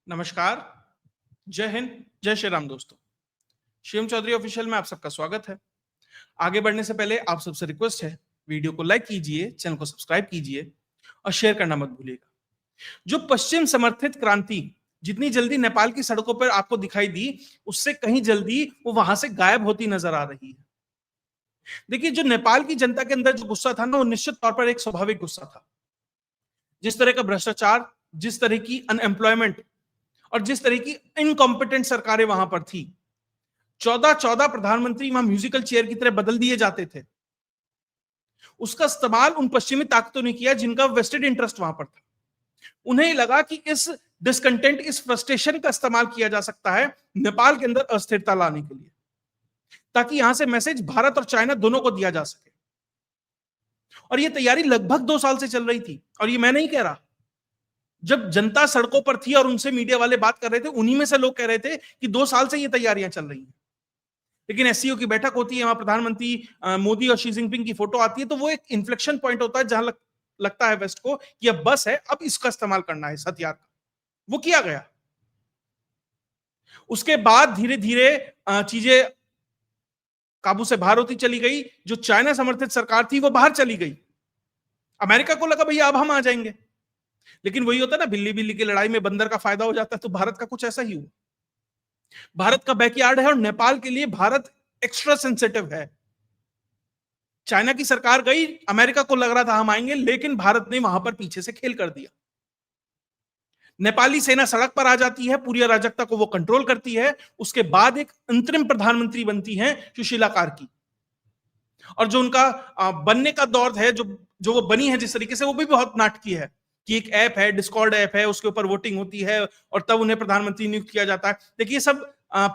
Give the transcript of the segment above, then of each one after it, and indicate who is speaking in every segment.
Speaker 1: नमस्कार, जय हिंद, जय श्री राम दोस्तों। शिवम चौधरी ऑफिशियल में आप सबका स्वागत है। आगे बढ़ने से पहले आप सबसे रिक्वेस्ट है, वीडियो को लाइक कीजिए, चैनल को सब्सक्राइब कीजिए और शेयर करना मत भूलिएगा। जो पश्चिम समर्थित क्रांति जितनी जल्दी नेपाल की सड़कों पर आपको दिखाई दी, उससे कहीं जल्दी वो वहां से गायब होती नजर आ रही है। देखिए, जो नेपाल की जनता के अंदर जो गुस्सा था ना, वो निश्चित तौर पर एक स्वाभाविक गुस्सा था। जिस तरह का भ्रष्टाचार, जिस तरह की अनएम्प्लॉयमेंट और जिस तरह की इनकॉम्पिटेंट सरकारें वहां पर थी, 14-14 प्रधानमंत्री वहां म्यूजिकल चेयर की तरह बदल दिए जाते थे। उसका इस्तेमाल उन पश्चिमी ताकतों ने किया जिनका वेस्टेड इंटरेस्ट वहां पर था। उन्हें लगा कि इस डिसकंटेंट, इस फ्रस्ट्रेशन का इस्तेमाल किया जा सकता है नेपाल के अंदर अस्थिरता लाने के लिए, ताकि यहां से मैसेज भारत और चाइना दोनों को दिया जा सके। और यह तैयारी लगभग 2 साल से चल रही थी। और ये मैं नहीं कह रहा, जब जनता सड़कों पर थी और उनसे मीडिया वाले बात कर रहे थे, उन्हीं में से लोग कह रहे थे कि 2 साल से ये तैयारियां चल रही हैं। लेकिन एससीओ की बैठक होती है, वहां प्रधानमंत्री मोदी और शी जिनपिंग की फोटो आती है, तो वो एक इन्फ्लेक्शन पॉइंट होता है जहां लगता है वेस्ट को कि अब बस है, अब इसका इस्तेमाल करना है, इस हथियार का। वो किया गया। उसके बाद धीरे धीरे चीजें काबू से बाहर होती चली गई। जो चाइना समर्थित सरकार थी वो बाहर चली गई। अमेरिका को लगा भैया अब हम आ जाएंगे। लेकिन वही होता है ना, बिल्ली बिल्ली की लड़ाई में बंदर का फायदा हो जाता है। तो भारत का कुछ ऐसा ही हुआ। भारत का बैकयार्ड है और नेपाल के लिए भारत एक्स्ट्रा सेंसिटिव है। चाइना की सरकार गई, अमेरिका को लग रहा था हम आएंगे, लेकिन भारत ने वहां पर पीछे से खेल कर दिया। नेपाली सेना सड़क पर आ जाती है, पूरी अराजकता को वो कंट्रोल करती है। उसके बाद एक अंतरिम प्रधानमंत्री बनती है सुशीला कार्की। और जो उनका बनने का दौर है, जो जो वो बनी है जिस तरीके से, वो भी बहुत नाटकीय है। कि एक ऐप है, डिस्कॉर्ड ऐप है, उसके ऊपर वोटिंग होती है और तब उन्हें प्रधानमंत्री नियुक्त किया जाता है। देखिए, सब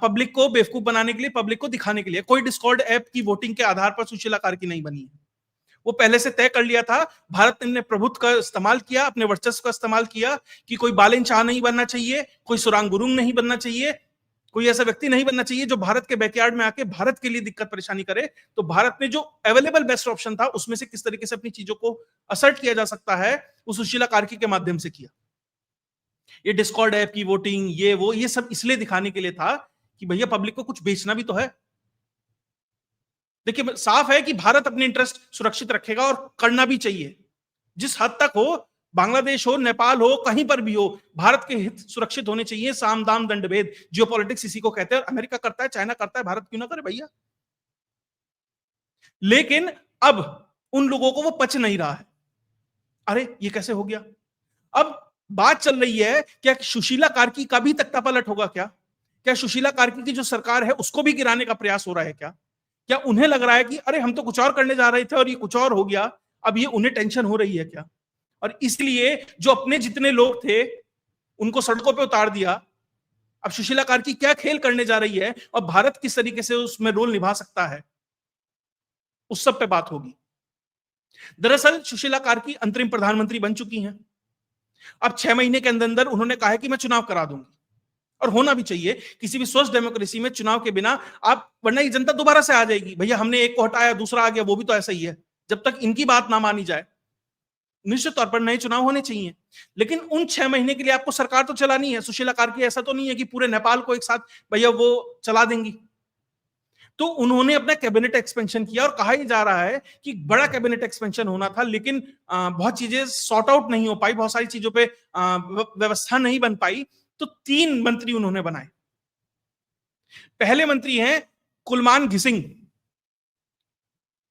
Speaker 1: पब्लिक को बेवकूफ बनाने के लिए, पब्लिक को दिखाने के लिए। कोई डिस्कॉर्ड ऐप की वोटिंग के आधार पर सुशीला कार्की नहीं बनी है। वो पहले से तय कर लिया था। भारत ने प्रभुत्व का इस्तेमाल किया, अपने वर्चस्व का इस्तेमाल किया कि कोई बालेन शाह नहीं बनना चाहिए, कोई सुरांग गुरुंग नहीं बनना चाहिए, कोई ऐसा व्यक्ति नहीं बनना चाहिए जो भारत के बैकयार्ड में आके भारत के लिए दिक्कत परेशानी करे। तो भारत ने जो अवेलेबल बेस्ट ऑप्शन था, उसमें से किस तरीके से अपनी चीजों को असर्ट किया जा सकता है, वो सुशीला कार्की के माध्यम से किया। ये डिस्कॉर्ड ऐप की वोटिंग, ये सब इसलिए दिखाने के लिए था कि भैया पब्लिक को कुछ बेचना भी तो है। देखिए, साफ है कि भारत अपने इंटरेस्ट सुरक्षित रखेगा और करना भी चाहिए। जिस हद तक हो, बांग्लादेश हो, नेपाल हो, कहीं पर भी हो, भारत के हित सुरक्षित होने चाहिए। साम दाम दंड भेद, जियोपॉलिटिक्स इसी को कहते हैं। और अमेरिका करता है, चाइना करता है, भारत क्यों ना करे भैया। लेकिन अब उन लोगों को वो पच नहीं रहा है। अरे ये कैसे हो गया। अब बात चल रही है, क्या सुशीला कार्की का भी तख्ता पलट होगा? क्या सुशीला कार्की की जो सरकार है उसको भी गिराने का प्रयास हो रहा है? क्या उन्हें लग रहा है कि अरे हम तो कुछ और करने जा रहे थे और ये कुछ और हो गया, अब ये उन्हें टेंशन हो रही है क्या? और इसलिए जो अपने जितने लोग थे उनको सड़कों पे उतार दिया। अब सुशीला कार्की क्या खेल करने जा रही है और भारत किस तरीके से उसमें रोल निभा सकता है, उस सब पे बात होगी। दरअसल सुशीला कार्की अंतरिम प्रधानमंत्री बन चुकी हैं। अब 6 महीने के अंदर अंदर उन्होंने कहा है कि मैं चुनाव करा दूंगी। और होना भी चाहिए। किसी भी स्वस्थ डेमोक्रेसी में चुनाव के बिना आप, वरना ये जनता दोबारा से आ जाएगी, भैया हमने एक को हटाया, दूसरा आ गया, वो भी तो ऐसा ही है। जब तक इनकी बात ना मानी जाए, निश्चित तौर पर नए चुनाव होने चाहिए। लेकिन उन 6 महीने के लिए आपको सरकार तो चलानी है। सुशीला कार्की ऐसा तो नहीं है कि पूरे नेपाल को एक साथ भैया वो चला देंगी। तो उन्होंने अपना कैबिनेट एक्सपेंशन किया और कहा ही जा रहा है कि बड़ा कैबिनेट एक्सपेंशन होना था, लेकिन बहुत चीजें सॉर्ट आउट नहीं हो पाई, बहुत सारी चीजों पे व्यवस्था नहीं बन पाई। तो 3 मंत्री उन्होंने बनाए। पहले मंत्री हैं कुलमान घिसिंग,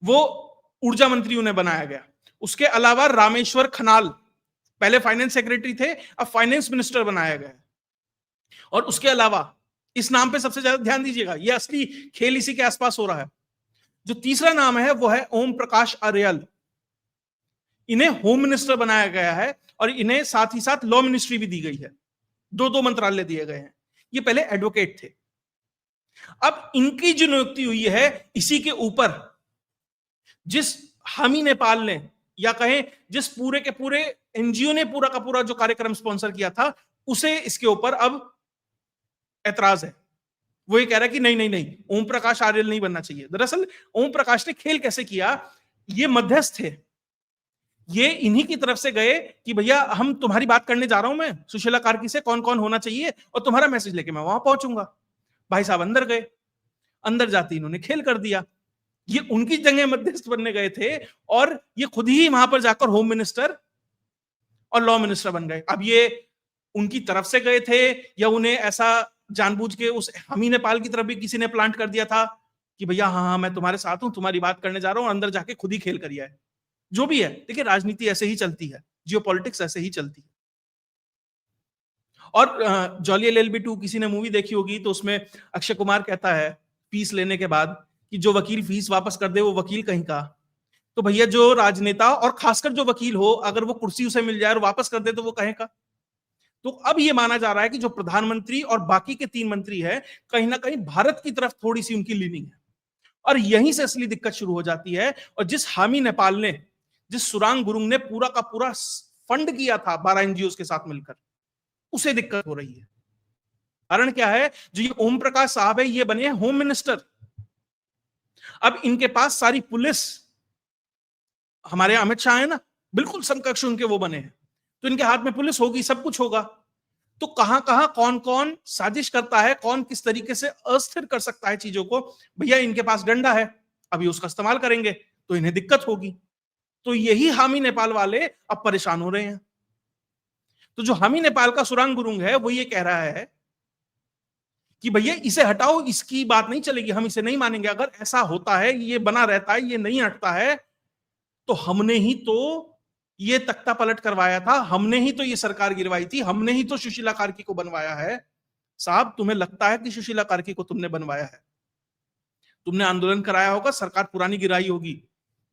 Speaker 1: वो ऊर्जा मंत्री उन्हें बनाया गया। उसके अलावा रामेश्वर खनाल, पहले फाइनेंस सेक्रेटरी थे, अब फाइनेंस मिनिस्टर बनाया गया। और उसके अलावा, इस नाम पे सबसे ज्यादा ध्यान दीजिएगा, ये असली खेल इसी के आसपास हो रहा है। जो तीसरा नाम है वो है ओम प्रकाश आर्यल। इन्हें होम मिनिस्टर बनाया गया है और इन्हें साथ ही साथ लॉ मिनिस्ट्री भी दी गई है। 2-2 मंत्रालय दिए गए हैं। ये पहले एडवोकेट थे। अब इनकी जो नियुक्ति हुई है, इसी के ऊपर जिस हामी नेपाल ने, या कहें जिस पूरे के पूरे एनजीओ ने पूरा का पूरा जो कार्यक्रम स्पॉन्सर किया था, उसे इसके ऊपर अब ऐतराज है। वो ये कह रहा है कि नहीं नहीं नहीं, ओम प्रकाश आर्यल नहीं बनना चाहिए। दरअसल ओम प्रकाश ने खेल कैसे किया, ये मध्यस्थ थे। ये इन्हीं की तरफ से गए कि भैया हम तुम्हारी बात करने जा रहा हूं, मैं सुशीला कार्की से कौन कौन होना चाहिए और तुम्हारा मैसेज लेके मैं वहां पहुंचूंगा। भाई साहब अंदर गए, अंदर जाते इन्होंने खेल कर दिया। ये उनकी जगह मध्यस्थ बनने गए थे और ये खुद ही वहां पर जाकर होम मिनिस्टर और लॉ मिनिस्टर बन गए। अब ये उनकी तरफ से गए थे या उन्हें ऐसा जानबूझ के उस हमी नेपाल की तरफ भी किसी ने प्लांट कर दिया था कि भैया हाँ हाँ मैं तुम्हारे साथ हूं, तुम्हारी बात करने जा रहा हूं, अंदर जाके खुद ही खेल करिया है। जो भी है, देखिए राजनीति ऐसे ही चलती है, जियोपॉलिटिक्स ऐसे ही चलती है। और जॉली LLB 2 किसी ने मूवी देखी होगी तो उसमें अक्षय कुमार कहता है फीस लेने के बाद कि जो वकील फीस वापस कर दे वो वकील कहीं का। तो भैया जो राजनेता और खासकर जो वकील हो, अगर वो कुर्सी उसे मिल जाए और वापस कर दे तो वो कहें का। तो अब ये माना जा रहा है कि जो प्रधानमंत्री और बाकी के 3 मंत्री हैं, कहीं ना कहीं भारत की तरफ थोड़ी सी उनकी लीनिंग है और यहीं से असली दिक्कत शुरू हो जाती है। और जिस हामी नेपाल ने, जिस सुरांग गुरुंग ने पूरा का पूरा फंड किया था 12 NGOs के साथ मिलकर, उसे दिक्कत हो रही है। कारण क्या है, जो ये ओम प्रकाश साहब है ये बने हैं होम मिनिस्टर। अब इनके पास सारी पुलिस, हमारे अमित शाह है ना, बिल्कुल समकक्ष उनके वो बने हैं, तो इनके हाथ में पुलिस होगी, सब कुछ होगा। तो कहां कहां कौन कौन साजिश करता है, कौन किस तरीके से अस्थिर कर सकता है चीजों को, भैया इनके पास डंडा है, अभी उसका इस्तेमाल करेंगे तो इन्हें दिक्कत होगी। तो यही हामी नेपाल वाले अब परेशान हो रहे हैं। तो जो हामी नेपाल का सुरांग गुरुंग है वो ये कह रहा है कि भैया इसे हटाओ, इसकी बात नहीं चलेगी, हम इसे नहीं मानेंगे। अगर ऐसा होता है, ये बना रहता है, ये नहीं हटता है, तो हमने ही तो ये तख्ता पलट करवाया था, हमने ही तो ये सरकार गिरवाई थी, हमने ही तो सुशीला कार्की को बनवाया है। साहब तुम्हें लगता है कि सुशीला कार्की को तुमने बनवाया है? तुमने आंदोलन कराया होगा, सरकार पुरानी गिराई होगी।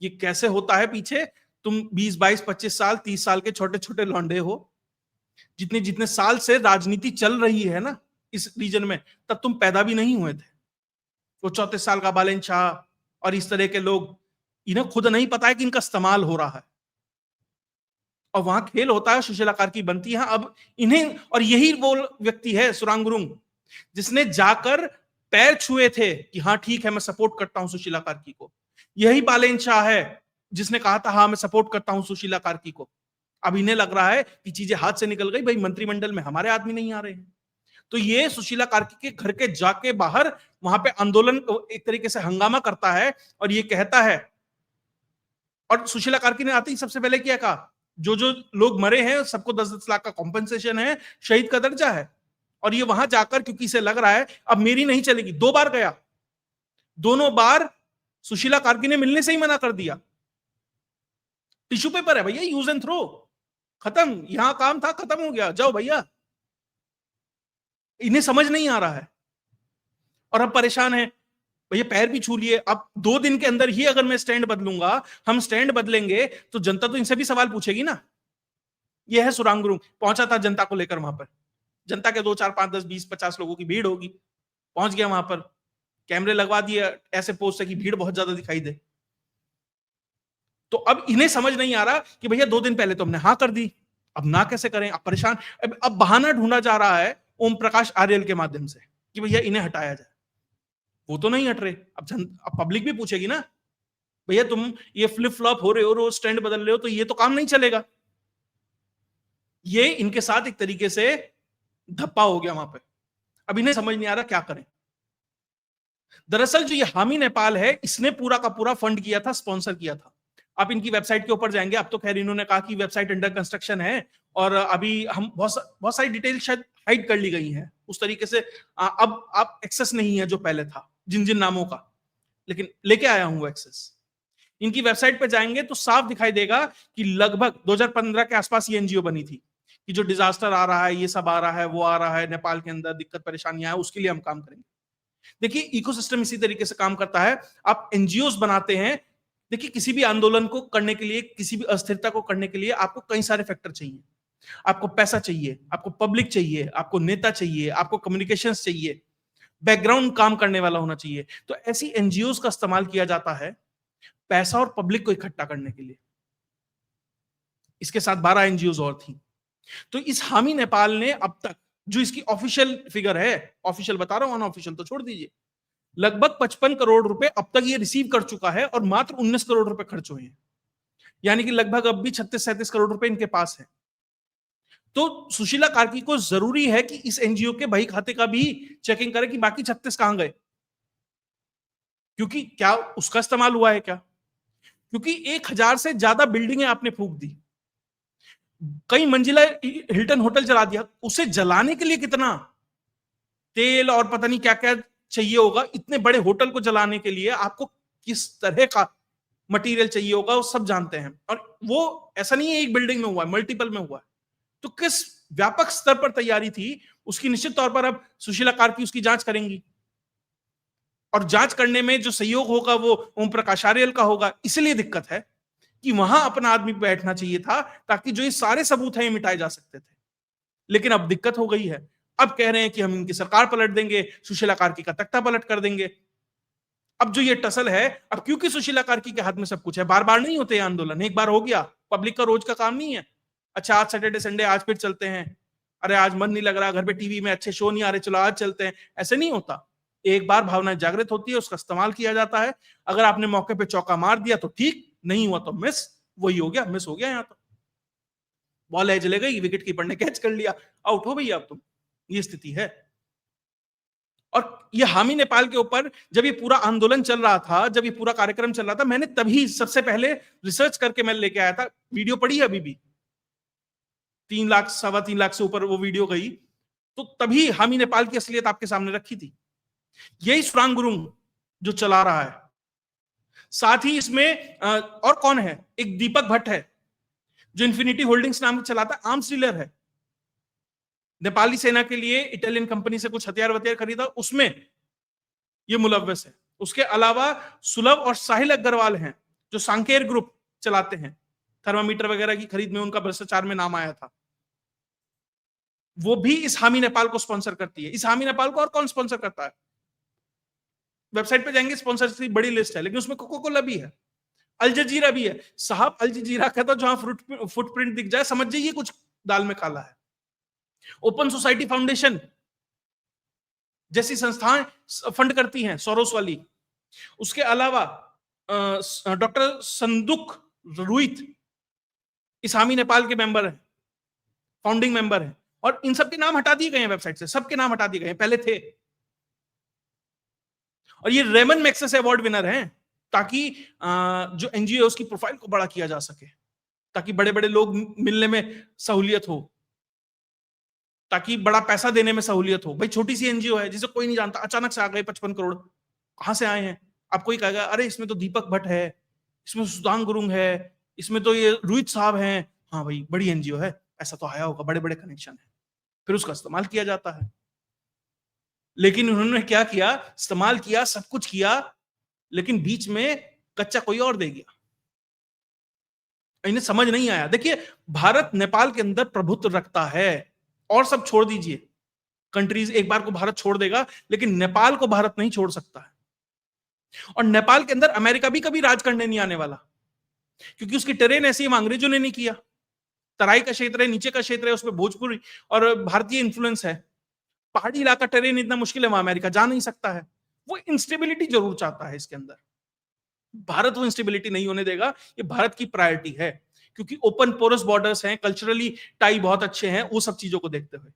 Speaker 1: ये कैसे होता है पीछे, तुम 20, 22, 25 साल, 30 साल के छोटे छोटे लौंडे हो, जितने जितने साल से राजनीति चल रही है ना इस रीजन में, तब तुम पैदा भी नहीं हुए थे। वो 34 साल का बालेन शाह और इस तरह के लोग, इन्हें खुद नहीं पता है कि इनका इस्तेमाल हो रहा है और वहां खेल होता है, सुशीला कार्की बनती है। अब इन्हें, और यही वो व्यक्ति है सुरांग गुरुंग जिसने जाकर पैर छुए थे कि हाँ ठीक है मैं सपोर्ट करता हूं सुशीला कार्की को। यही बालेन शाह है जिसने कहा था हाँ मैं सपोर्ट करता हूं सुशीला कार्की को। अब इन्हें लग रहा है कि चीजें हाथ से निकल गई, भाई मंत्रिमंडल में हमारे आदमी नहीं आ रहे हैं। तो ये सुशीला कार्की के घर के जाके बाहर वहां पे आंदोलन एक तरीके से हंगामा करता है और ये कहता है, और सुशीला कार्की ने आते ही सबसे पहले क्या कहा, जो जो लोग मरे हैं सबको 10-10 लाख का कॉम्पेंसेशन है, शहीद का दर्जा है। और ये वहां जाकर, क्योंकि इसे लग रहा है अब मेरी नहीं चलेगी, 2 बार गया, दोनों बार सुशीला कार्की ने मिलने से ही मना कर दिया। टिश्यू पेपर है भैया, यूज एंड थ्रो, खत्म, यहां काम था खत्म हो गया, जाओ भैया। इन्हें समझ नहीं आ रहा है और अब परेशान है। भैया पैर भी छू लिए, अब 2 दिन के अंदर ही अगर मैं स्टैंड बदलूंगा, हम स्टैंड बदलेंगे तो जनता तो इनसे भी सवाल पूछेगी ना। यह है सुरांग गुरुंग, पहुंचा था जनता को लेकर वहां पर, जनता के 2, 4, 5, 10, 20, 50 लोगों की भीड़ होगी, पहुंच गया वहां पर, कैमरे लगवा दिए ऐसे पोज से कि भीड़ बहुत ज्यादा दिखाई दे। तो अब इन्हें समझ नहीं आ रहा कि भैया 2 दिन पहले तो हमने हाँ कर दी, अब ना कैसे करें, अब परेशान। अब बहाना ढूंढा जा रहा है ओम प्रकाश आर्यल के माध्यम से कि भैया इन्हें हटाया जाए। वो तो नहीं हट रहे, अब पब्लिक भी पूछेगी ना, भैया तुम ये फ्लिप फ्लॉप हो रहे हो, रोज स्टैंड बदल रहे हो, तो ये तो काम नहीं चलेगा। ये इनके साथ एक तरीके से धप्पा हो गया वहां पे। अब इन्हें समझ नहीं आ रहा क्या करें। दरअसल जो ये हामी नेपाल है, इसने पूरा का पूरा फंड किया था, स्पॉन्सर किया था। आप इनकी वेबसाइट के ऊपर जाएंगे, अब तो खैर इन्होंने कहा कि वेबसाइट अंडर कंस्ट्रक्शन है और अभी हम बहुत सारी डिटेल शायद हाइड कर ली गई हैं उस तरीके से। अब आप एक्सेस नहीं है जो पहले था जिन जिन नामों का, लेकिन लेके आया हूं एक्सेस। इनकी वेबसाइट पे जाएंगे तो साफ दिखाई देगा कि लगभग 2015 के आसपास ये एनजीओ बनी थी कि जो डिजास्टर आ रहा है, ये सब आ रहा है, वो आ रहा है, नेपाल के अंदर दिक्कत परेशानियां है, उसके लिए हम काम करेंगे। देखिए इकोसिस्टम इसी तरीके से काम करता है। आप एनजीओ बनाते हैं, देखिए किसी भी आंदोलन को करने के लिए, किसी भी अस्थिरता को करने के लिए आपको कई सारे फैक्टर चाहिए। आपको पैसा चाहिए, आपको पब्लिक चाहिए, आपको नेता चाहिए, आपको कम्युनिकेशंस चाहिए, बैकग्राउंड काम करने वाला होना चाहिए। तो ऐसी एनजीओ का इस्तेमाल किया जाता है पैसा और पब्लिक को इकट्ठा करने के लिए। इसके साथ 12 एनजीओ और थी। तो इस हामी नेपाल ने अब तक, जो इसकी ऑफिशियल फिगर है, ऑफिशियल बता रहा हूं, अनऑफिशियल तो छोड़ दीजिए, लगभग 55 करोड़ रुपए अब तक ये रिसीव कर चुका है और मात्र 19 करोड़ रुपए खर्च हुए हैं। यानी कि लगभग अब भी 36-37 करोड़ रुपए इनके पास है। तो सुशीला कार्की को जरूरी है कि इस एनजीओ के बही खाते का भी चेकिंग करे कि बाकी 36 कहां गए, क्योंकि क्या उसका इस्तेमाल हुआ है क्या? क्योंकि 1000 से ज्यादा बिल्डिंगें आपने फूंक दी, कई मंजिला हिल्टन होटल जला दिया, उसे जलाने के लिए कितना तेल और पता नहीं क्या क्या चाहिए होगा, इतने बड़े होटल को जलाने के लिए आपको किस तरह का मटेरियल चाहिए होगा, वो सब जानते हैं। और वो ऐसा नहीं है एक बिल्डिंग में हुआ है, मल्टीपल में हुआ है। तो किस व्यापक स्तर पर तैयारी थी उसकी, निश्चित तौर पर अब सुशीला कार्की उसकी जांच करेंगी, और जांच करने में जो सहयोग होगा वो ओम प्रकाश आर्यल का होगा। इसलिए दिक्कत है कि वहां अपना आदमी बैठना चाहिए था, ताकि जो ये सारे सबूत हैं ये मिटाए जा सकते थे। लेकिन अब दिक्कत हो गई है, अब कह रहे हैं कि हम इनकी सरकार पलट देंगे, सुशीला कार्की का तख्ता पलट कर देंगे। अब जो ये टसल है, अब क्योंकि सुशीला कार्की के हाथ में सब कुछ है, बार बार नहीं होते आंदोलन, एक बार हो गया, पब्लिक का रोज का काम नहीं है। अच्छा आज सैटरडे संडे, आज फिर चलते हैं, अरे आज मन नहीं लग रहा, घर पे टीवी में अच्छे शो नहीं आ रहे, चलो आज चलते हैं, ऐसे नहीं होता। एक बार भावना जागृत होती है, उसका इस्तेमाल किया जाता है। अगर आपने मौके पे चौका मार दिया तो ठीक, नहीं हुआ तो मिस, वही हो गया, मिस हो गया। यहाँ तो बॉल एज ले गई, विकेट कीपर ने कैच कर लिया, आउट हो भैया अब तुम, ये स्थिति है। और ये हामी नेपाल के ऊपर जब ये पूरा आंदोलन चल रहा था, जब ये पूरा कार्यक्रम चल रहा था, मैंने तभी सबसे पहले रिसर्च करके मैं लेके आया था। वीडियो पड़ी है अभी भी, 3 लाख 3.25 लाख से ऊपर वो वीडियो गई, तो तभी हामी नेपाल की असलियत आपके सामने रखी थी। यही सुरांग गुरुंग जो चला रहा है, साथ ही इसमें और कौन है, एक दीपक भट्ट है जो इन्फिनिटी होल्डिंग्स नाम से चलाता, आर्म्स डीलर है, नेपाली सेना के लिए इटालियन कंपनी से कुछ हथियार वथियार खरीदा, उसमें ये मुलव्वस है। उसके अलावा सुलभ और साहिल अग्रवाल हैं जो सांकेर ग्रुप चलाते हैं, थर्मामीटर वगैरह की खरीद में उनका भ्रष्टाचार में नाम आया था, वो भी इस हामी नेपाल को स्पॉन्सर करती है। इस हामी नेपाल को और कौन स्पॉन्सर करता है? वेबसाइट पे जाएंगे, स्पॉन्सर की बड़ी लिस्ट है, लेकिन उसमें कोको कोला भी है, अल जजीरा भी है। साहब अल जजीरा कहता जहां फुटप्रिंट दिख जाए समझ जाइए कुछ दाल में काला है। ओपन सोसाइटी फाउंडेशन जैसी संस्थाएं फंड करती हैं, सोरोस वाली। उसके अलावा डॉक्टर संदुक रुइत इस हामी नेपाल के मेंबर हैं, फाउंडिंग मेंबर हैं, और इन सबके नाम हटा दिए गए हैं वेबसाइट से, सबके नाम हटा दिए गए हैं, पहले थे। और ये रेमन मैक्सेस अवार्ड विनर हैं, ताकि जो एनजीओ उसकी प्रोफाइल को बड़ा किया जा सके, ताकि बड़े बड़े लोग मिलने में सहूलियत हो, ताकि बड़ा पैसा देने में सहूलियत हो। भाई छोटी सी एनजीओ है जिसे कोई नहीं जानता, अचानक से आ गए 55 करोड़, कहां से आए हैं? आप कोई कहेगा अरे इसमें तो दीपक भट्ट है, इसमें सुदांग गुरुंग है, इसमें तो ये रोहित साहब हैं। हाँ भाई बड़ी एनजीओ है, ऐसा तो आया होगा, बड़े बड़े कनेक्शन है, फिर उसका इस्तेमाल किया जाता है। लेकिन उन्होंने क्या किया, इस्तेमाल किया, सब कुछ किया, लेकिन बीच में कच्चा कोई और दे गया, इन्हें समझ नहीं आया। देखिए भारत नेपाल के अंदर प्रभुत्व रखता है, और सब छोड़ दीजिए, कंट्रीज एक बार को भारत छोड़ देगा, लेकिन नेपाल को भारत नहीं छोड़ सकता है। और नेपाल के अंदर अमेरिका भी कभी राज करने नहीं आने वाला, क्योंकि उसकी टेरेन ऐसी है, अंग्रेजों ने नहीं किया। तराई का क्षेत्र है, नीचे का क्षेत्र है, उसमें भोजपुरी और भारतीय इंफ्लुएंस है। पहाड़ी इलाका टेरेन इतना मुश्किल है, वहां अमेरिका जा नहीं सकता है। वो इंस्टेबिलिटी जरूर चाहता है इसके अंदर, भारत वो इंस्टेबिलिटी नहीं होने देगा, ये भारत की प्रायोरिटी है, क्योंकि ओपन पोरस बॉर्डर्स हैं, कल्चरली टाई बहुत अच्छे हैं, वो सब चीजों को देखते हुए।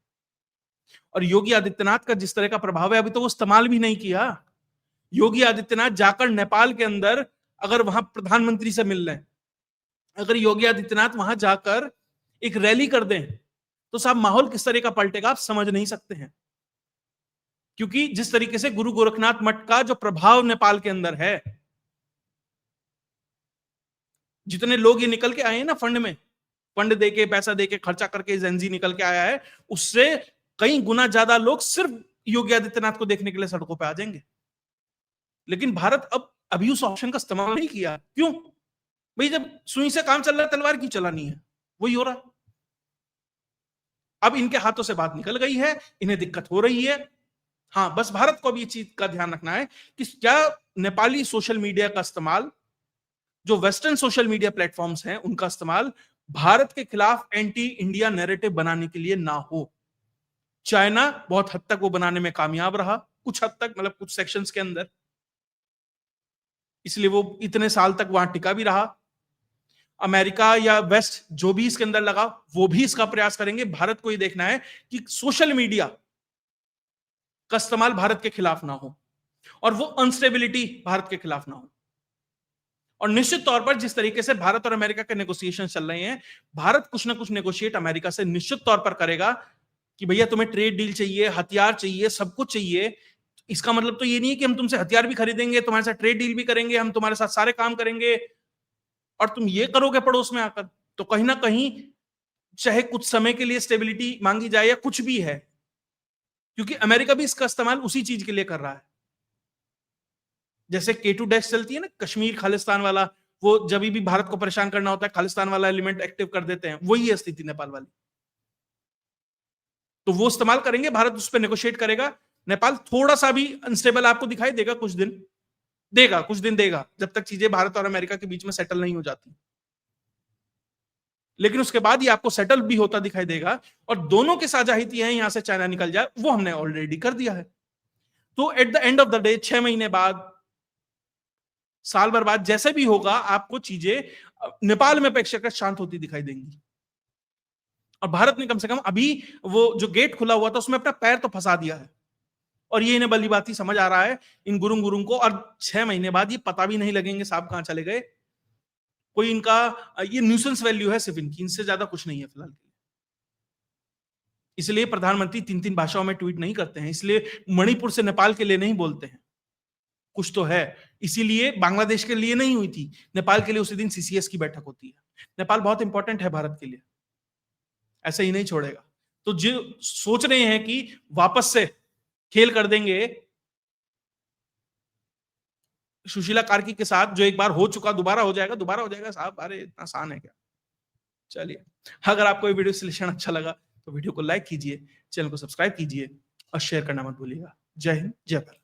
Speaker 1: और योगी आदित्यनाथ का जिस तरह का प्रभाव है, अभी तो वो इस्तेमाल भी नहीं किया। योगी आदित्यनाथ जाकर नेपाल के अंदर अगर वहां प्रधानमंत्री से मिल रहे, अगर योगी आदित्यनाथ वहां जाकर एक रैली कर दें, तो साहब माहौल किस तरह का पलटेगा आप समझ नहीं सकते हैं। क्योंकि जिस तरीके से गुरु गोरखनाथ मठ का जो प्रभाव नेपाल के अंदर है, जितने लोग ये निकल के आए हैं ना फंड में, फंड देके पैसा देके खर्चा करके जेंजी निकल के आया है, उससे कई गुना ज्यादा लोग सिर्फ योगी आदित्यनाथ को देखने के लिए सड़कों पे आ जाएंगे। लेकिन भारत अब अभी उस ऑप्शन का इस्तेमाल नहीं किया। क्यों भाई? जब सुई से काम चल रहा है, तलवार की चलानी है, वही हो रहा है। अब इनके हाथों से बात निकल गई है, इन्हें दिक्कत हो रही है। हाँ, बस भारत को भी इस चीज का ध्यान रखना है कि क्या नेपाली सोशल मीडिया का इस्तेमाल, जो वेस्टर्न सोशल मीडिया प्लेटफॉर्म्स हैं उनका इस्तेमाल भारत के खिलाफ एंटी इंडिया नैरेटिव बनाने के लिए ना हो। चाइना बहुत हद तक वो बनाने में कामयाब रहा, कुछ हद तक, मतलब कुछ सेक्शंस के अंदर, इसलिए वो इतने साल तक वहां टिका भी रहा। अमेरिका या वेस्ट जो भी इसके अंदर लगा वो भी इसका प्रयास करेंगे। भारत को ये देखना है कि सोशल मीडिया का इस्तेमाल भारत के खिलाफ ना हो और वो अनस्टेबिलिटी भारत के खिलाफ ना हो। और निश्चित तौर पर जिस तरीके से भारत और अमेरिका के नेगोशिएशन चल रहे हैं, भारत कुछ ना कुछ नेगोशिएट अमेरिका से निश्चित तौर पर करेगा कि भैया तुम्हें ट्रेड डील चाहिए, हथियार चाहिए, सब कुछ चाहिए। इसका मतलब तो ये नहीं है कि हम तुमसे हथियार भी खरीदेंगे, तुम्हारे साथ ट्रेड डील भी करेंगे, हम तुम्हारे साथ सारे काम करेंगे और तुम ये करोगे पड़ोस में आकर। तो कहीं ना कहीं चाहे कुछ समय के लिए स्टेबिलिटी मांगी जाए या कुछ भी है, क्योंकि अमेरिका भी इसका इस्तेमाल उसी चीज के लिए कर रहा है। जैसे K2 डैश चलती है ना, कश्मीर खालिस्तान वाला, वो जब भी भारत को परेशान करना होता है खालिस्तान वाला एलिमेंट एक्टिव कर देते हैं, वही है स्थिति नेपाल वाली। तो वो इस्तेमाल करेंगे, भारत उस पर नेगोशिएट करेगा। नेपाल थोड़ा सा भी अनस्टेबल आपको दिखाई देगा, कुछ दिन देगा जब तक चीजें भारत और अमेरिका के बीच में सेटल नहीं हो जाती। लेकिन उसके बाद ही आपको सेटल भी होता दिखाई देगा और दोनों के साझा हित हैं यहां से चाइना निकल जाए, वो हमने ऑलरेडी कर दिया है। तो at the end of the day 6 महीने बाद, साल भर बाद, जैसे भी होगा, आपको चीजें नेपाल में अपेक्षाकृत शांत होती दिखाई देंगी। और भारत ने कम से कम अभी वो जो गेट खुला हुआ था उसमें अपना पैर तो फंसा दिया है और ये इन्हें भली बात ही समझ आ रहा है इन गुरुंग को। और 6 महीने बाद ये पता भी नहीं लगेंगे साहब कहां चले गए। कोई इनका ये न्यूसेंस वैल्यू है सिर्फ इनकी, इनसे ज्यादा कुछ नहीं है फिलहाल। इसलिए प्रधानमंत्री 3-3 भाषाओं में ट्वीट नहीं करते हैं, इसलिए मणिपुर से नेपाल के लिए नहीं बोलते हैं, कुछ तो है। इसीलिए बांग्लादेश के लिए नहीं हुई थी, नेपाल के लिए उसी दिन CCS की बैठक होती है। नेपाल बहुत इंपॉर्टेंट है भारत के लिए, ऐसे ही नहीं छोड़ेगा। तो जो सोच रहे हैं कि वापस से खेल कर देंगे सुशीला कार्की के साथ, जो एक बार हो चुका दोबारा हो जाएगा साहब, अरे इतना आसान है क्या। चलिए, अगर आपको ये वीडियो विश्लेषण अच्छा लगा तो वीडियो को लाइक कीजिए, चैनल को सब्सक्राइब कीजिए और शेयर करना मत भूलिएगा। जय हिंद, जय भारत।